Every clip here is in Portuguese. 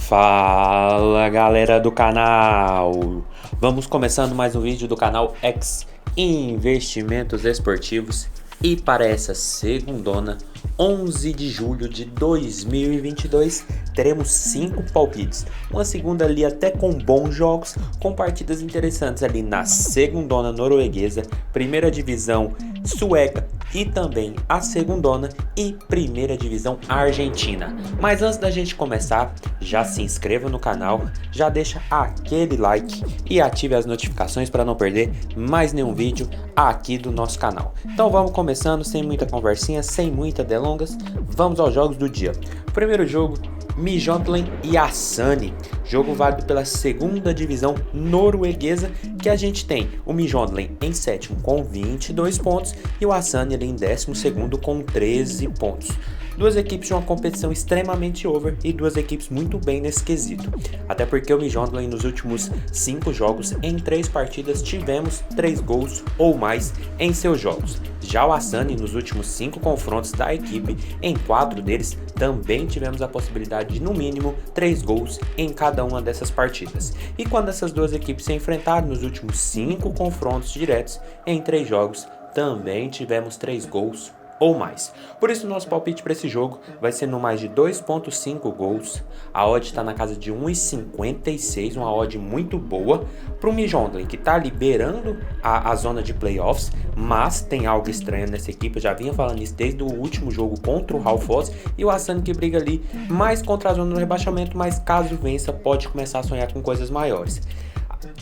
Fala galera do canal, vamos começando mais um vídeo do canal X Investimentos Esportivos e para essa segundona, 11 de julho de 2022, teremos 5 palpites, uma segunda ali até com bons jogos, com partidas interessantes ali na segundona norueguesa, primeira divisão sueca e também a segundona e primeira divisão argentina. Mas antes da gente começar, já se inscreva no canal, já deixa aquele like e ative as notificações para não perder mais nenhum vídeo aqui do nosso canal. Então vamos começando, sem muita conversinha, sem muitas delongas, vamos aos jogos do dia. Primeiro jogo, Midtjylland e Asani, jogo válido pela segunda divisão norueguesa, que a gente tem o Midtjylland em sétimo com 22 pontos e o Asani ali em 12º com 13 pontos. Duas equipes de uma competição extremamente over e duas equipes muito bem nesse quesito. Até porque o Midtjylland nos últimos 5 jogos, em 3 partidas, tivemos 3 gols ou mais em seus jogos. Já o Asani nos últimos 5 confrontos da equipe, em 4 deles, também tivemos a possibilidade de no mínimo 3 gols em cada uma dessas partidas. E quando essas duas equipes se enfrentaram nos últimos 5 confrontos diretos, em 3 jogos, também tivemos 3 gols ou mais. Por isso nosso palpite para esse jogo vai ser no mais de 2.5 gols. A odd está na casa de 1,56, uma odd muito boa para o Midtjylland, que está liberando a zona de playoffs, mas tem algo estranho nessa equipe. Eu já vinha falando isso desde o último jogo contra o Haufoss, e o Asani que briga ali mais contra a zona do rebaixamento, mas caso vença pode começar a sonhar com coisas maiores.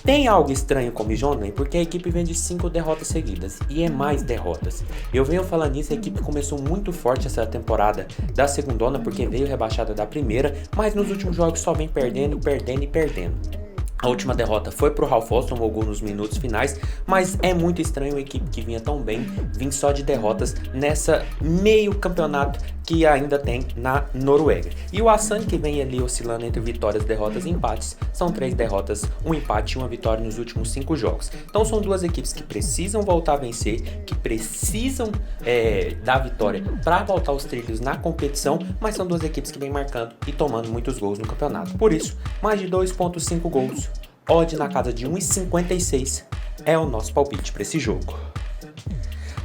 Tem algo estranho com o Midtjylland porque a equipe vem de 5 derrotas seguidas e é mais derrotas. Eu venho falando nisso, a equipe começou muito forte essa temporada da segundona porque veio rebaixada da primeira, mas nos últimos jogos só vem perdendo. A última derrota foi pro Haufoss, tomou gol nos minutos finais, mas é muito estranho a equipe que vinha tão bem vir só de derrotas nessa meio campeonato que ainda tem na Noruega. E o Asani que vem ali oscilando entre vitórias, derrotas e empates, são 3 derrotas, um empate e uma vitória nos últimos 5 jogos. Então são duas equipes que precisam voltar a vencer, que precisam da vitória para voltar aos trilhos na competição, mas são duas equipes que vêm marcando e tomando muitos gols no campeonato. Por isso, mais de 2.5 gols, odd na casa de 1,56 é o nosso palpite para esse jogo.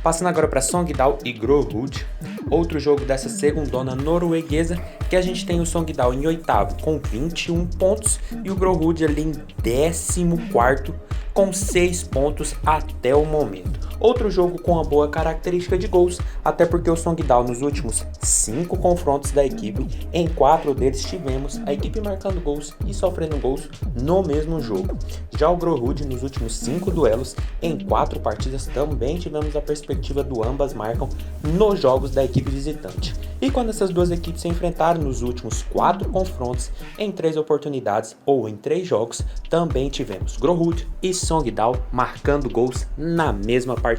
Passando agora para Sogndal e Grorud, outro jogo dessa segundona norueguesa, que a gente tem o Sogndal em oitavo com 21 pontos e o Grorud ali em 14º com 6 pontos até o momento. Outro jogo com uma boa característica de gols, até porque o Sogndal nos últimos 5 confrontos da equipe, em 4 deles tivemos a equipe marcando gols e sofrendo gols no mesmo jogo. Já o Grorud nos últimos 5 duelos, em 4 partidas também tivemos a perspectiva do ambas marcam nos jogos da equipe visitante. E quando essas duas equipes se enfrentaram nos últimos 4 confrontos, em 3 oportunidades ou em 3 jogos, também tivemos Grorud e Sogndal marcando gols na mesma partida.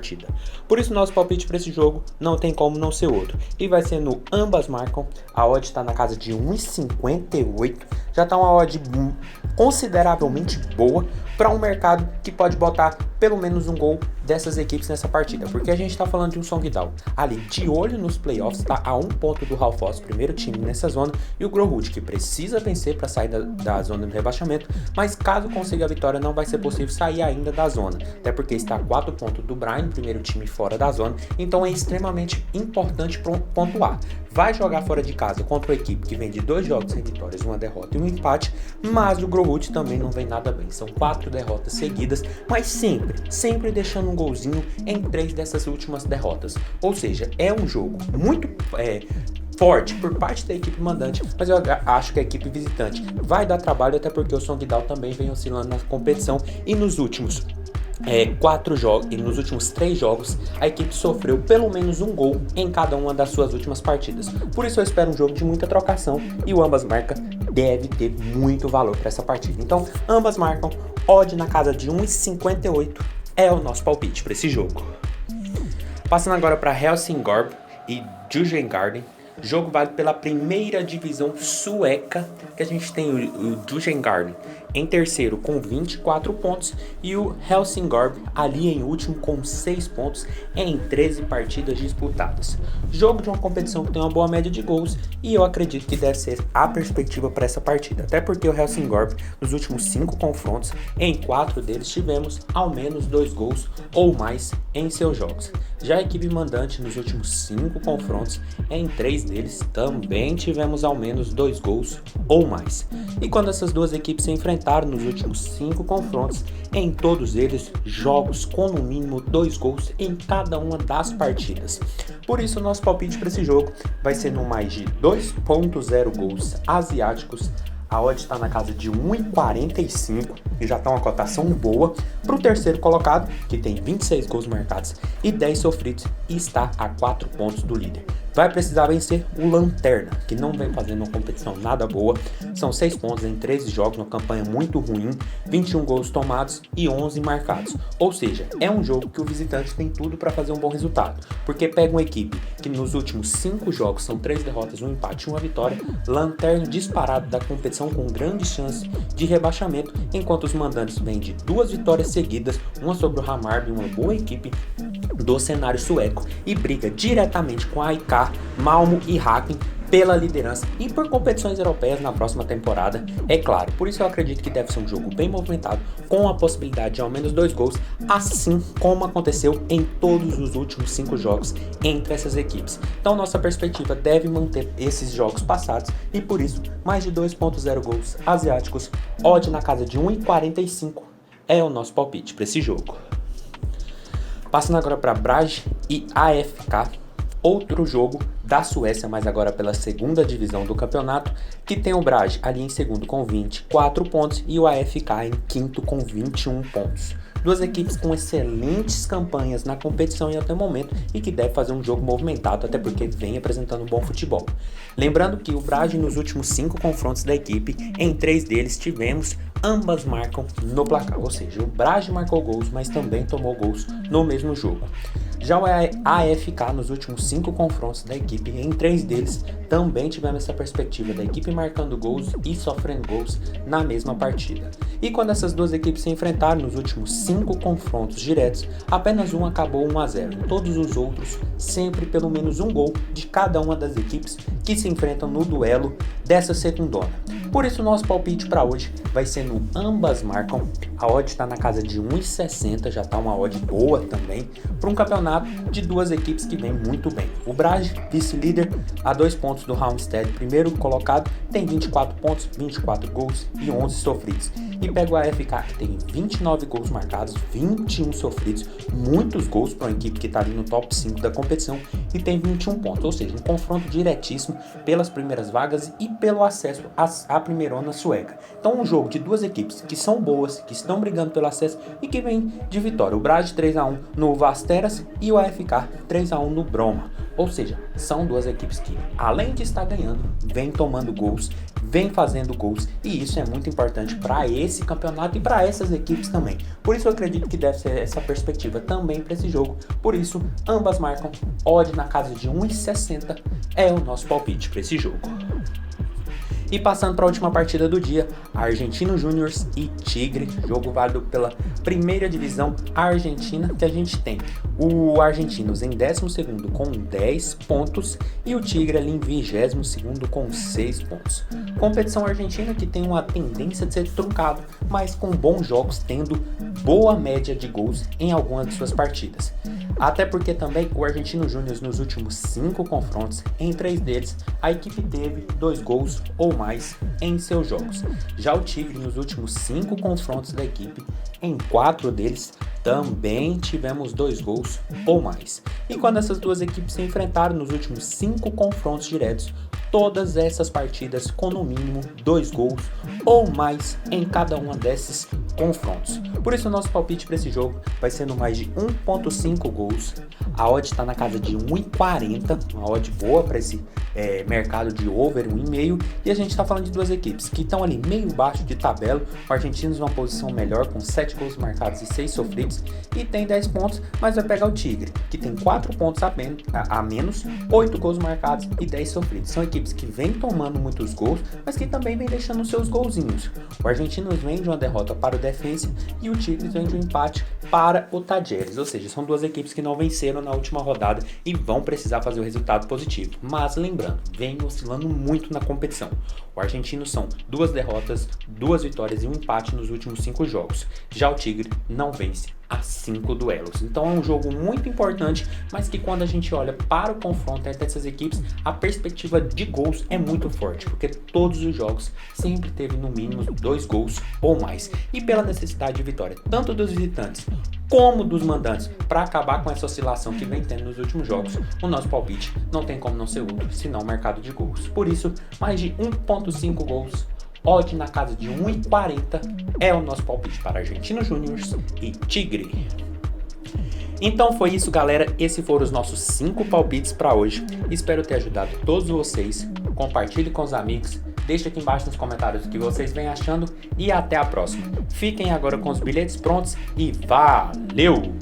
Por isso nosso palpite para esse jogo não tem como não ser outro. E vai ser no ambas marcam, a odd está na casa de 1,58, já está uma odd consideravelmente boa para um mercado que pode botar pelo menos um gol dessas equipes nessa partida, porque a gente está falando de um Sogndal ali de olho nos playoffs, está a 1 ponto do Haufoss, primeiro time nessa zona, e o Grorud que precisa vencer para sair da zona do rebaixamento, mas caso consiga a vitória não vai ser possível sair ainda da zona, até porque está a 4 pontos do Brian, primeiro time fora da zona, então é extremamente importante pontuar. Vai jogar fora de casa contra uma equipe que vem de 2 jogos sem vitórias, uma derrota e um empate, mas o Grorud também não vem nada bem, são 4 derrotas seguidas, mas sempre deixando um golzinho em 3 dessas últimas derrotas, ou seja, é um jogo muito forte por parte da equipe mandante, mas eu acho que a equipe visitante vai dar trabalho, até porque o Sogndal também vem oscilando na competição e nos últimos 4 jogos e nos últimos 3 jogos a equipe sofreu pelo menos um gol em cada uma das suas últimas partidas. Por isso eu espero um jogo de muita trocação e o ambas marcam deve ter muito valor para essa partida. Então ambas marcam, odd na casa de 1,58 é o nosso palpite para esse jogo. Passando agora para Helsingborg e Djurgården, Jogo válido pela primeira divisão sueca, que a gente tem o Djurgården em terceiro com 24 pontos e o Helsingborg ali em último com 6 pontos em 13 partidas disputadas. Jogo de uma competição que tem uma boa média de gols e eu acredito que deve ser a perspectiva para essa partida, até porque o Helsingborg nos últimos 5 confrontos, em 4 deles tivemos ao menos 2 gols ou mais em seus jogos. Já a equipe mandante nos últimos 5 confrontos, em 3 deles também tivemos ao menos 2 gols ou mais. E quando essas duas equipes se enfrentaram nos últimos 5 confrontos, em todos eles jogos com no mínimo 2 gols em cada uma das partidas. Por isso o nosso palpite para esse jogo vai ser no mais de 2.0 gols asiáticos. A odd está na casa de 1,45 e já está uma cotação boa para o terceiro colocado, que tem 26 gols marcados e 10 sofridos e está a 4 pontos do líder. Vai precisar vencer o Lanterna, que não vem fazendo uma competição nada boa. São 6 pontos em 13 jogos, uma campanha muito ruim, 21 gols tomados e 11 marcados. Ou seja, é um jogo que o visitante tem tudo para fazer um bom resultado, porque pega uma equipe que nos últimos 5 jogos são 3 derrotas, 1 empate e 1 vitória, Lanterna disparado da competição com grande chance de rebaixamento, enquanto os mandantes vêm de 2 vitórias seguidas, uma sobre o Hammarby, uma boa equipe do cenário sueco, e briga diretamente com a AIK, Malmo e Häcken pela liderança e por competições europeias na próxima temporada, é claro. Por isso eu acredito que deve ser um jogo bem movimentado, com a possibilidade de ao menos 2 gols, assim como aconteceu em todos os últimos 5 jogos entre essas equipes. Então nossa perspectiva deve manter esses jogos passados e por isso mais de 2.0 gols asiáticos, odd na casa de 1,45 é o nosso palpite para esse jogo. Passando agora para Brage e AFK, outro jogo da Suécia, mas agora pela segunda divisão do campeonato, que tem o Brage ali em segundo com 24 pontos e o AFK em quinto com 21 pontos. Duas equipes com excelentes campanhas na competição e até o momento e que deve fazer um jogo movimentado, até porque vem apresentando um bom futebol. Lembrando que o Brage nos últimos 5 confrontos da equipe, em 3 deles tivemos ambas marcam no placar, ou seja, o Brage marcou gols, mas também tomou gols no mesmo jogo. Já o AFK nos últimos 5 confrontos da equipe, em 3 deles também tivemos essa perspectiva da equipe marcando gols e sofrendo gols na mesma partida. E quando essas duas equipes se enfrentaram nos últimos 5 confrontos diretos, apenas um acabou 1-0. Todos os outros sempre pelo menos um gol de cada uma das equipes que se enfrentam no duelo dessa segundona. Por isso o nosso palpite para hoje vai ser no ambas marcam. A odd está na casa de 1,60, já está uma odd boa também para um campeonato de duas equipes que vem muito bem. O Brage, vice-líder, a 2 pontos do Halmstad, primeiro colocado, tem 24 pontos, 24 gols e 11 sofridos. E pega o AFK, que tem 29 gols marcados, 21 sofridos, muitos gols para uma equipe que está ali no top 5 da competição e tem 21 pontos, ou seja, um confronto diretíssimo pelas primeiras vagas e pelo acesso à primeirona sueca. Então um jogo de duas equipes que são boas, que estão brigando pelo acesso e que vem de vitória. O Brage 3-1 no Vasteras e o AFK 3-1 no Broma. Ou seja, são duas equipes que, além de estar ganhando, vem tomando gols, vem fazendo gols, e isso é muito importante para esse campeonato e para essas equipes também. Por isso eu acredito que deve ser essa perspectiva também para esse jogo. Por isso, ambas marcam, odd na casa de 1,60 é o nosso palpite para esse jogo. E passando para a última partida do dia, Argentinos Júniors e Tigre, jogo válido pela primeira divisão argentina, que a gente tem o Argentinos em 12º com 10 pontos e o Tigre ali em 22º com 6 pontos. Competição argentina que tem uma tendência de ser truncado, mas com bons jogos, tendo boa média de gols em algumas de suas partidas. Até porque também o Argentinos Júniors nos últimos 5 confrontos, em 3 deles, a equipe teve 2 gols ou mais em seus jogos. Já o Tigre nos últimos 5 confrontos da equipe, em 4 deles, também tivemos 2 gols ou mais. E quando essas duas equipes se enfrentaram nos últimos 5 confrontos diretos, todas essas partidas com no mínimo 2 gols ou mais em cada uma desses confrontos. Por isso o nosso palpite para esse jogo vai ser no mais de 1.5 gols. A odd está na casa de 1,40, uma odd boa para esse mercado de over 1,5, e a gente está falando de duas equipes que estão ali meio baixo de tabela. O Argentinos numa posição melhor com 7 gols marcados e 6 sofridos, pontos e tem 10 pontos, mas vai pegar o Tigre, que tem 4 pontos a menos, 8 gols marcados e 10 sofridos. São equipes que vêm tomando muitos gols, mas que também vêm deixando seus golzinhos. O Argentinos vem de uma derrota para o Defensa e o Tigres vem de um empate para o Talleres, ou seja, são duas equipes que não venceram na última rodada e vão precisar fazer o resultado positivo. Mas lembrando, vem oscilando muito na competição. O Argentino são 2 derrotas, 2 vitórias e um empate nos últimos 5 jogos. Já o Tigre não vence a 5 duelos. Então é um jogo muito importante, mas que quando a gente olha para o confronto entre essas equipes, a perspectiva de gols é muito forte, porque todos os jogos sempre teve no mínimo 2 gols ou mais. E pela necessidade de vitória, tanto dos visitantes como dos mandantes, para acabar com essa oscilação que vem tendo nos últimos jogos, o nosso palpite não tem como não ser outro, senão o mercado de gols. Por isso, mais de 1.5 gols, odd na casa de 1,40 é o nosso palpite para Argentinos Júniors e Tigre. Então foi isso, galera. Esses foram os nossos 5 palpites para hoje. Espero ter ajudado todos vocês. Compartilhe com os amigos. Deixe aqui embaixo nos comentários o que vocês vêm achando. E até a próxima. Fiquem agora com os bilhetes prontos e valeu!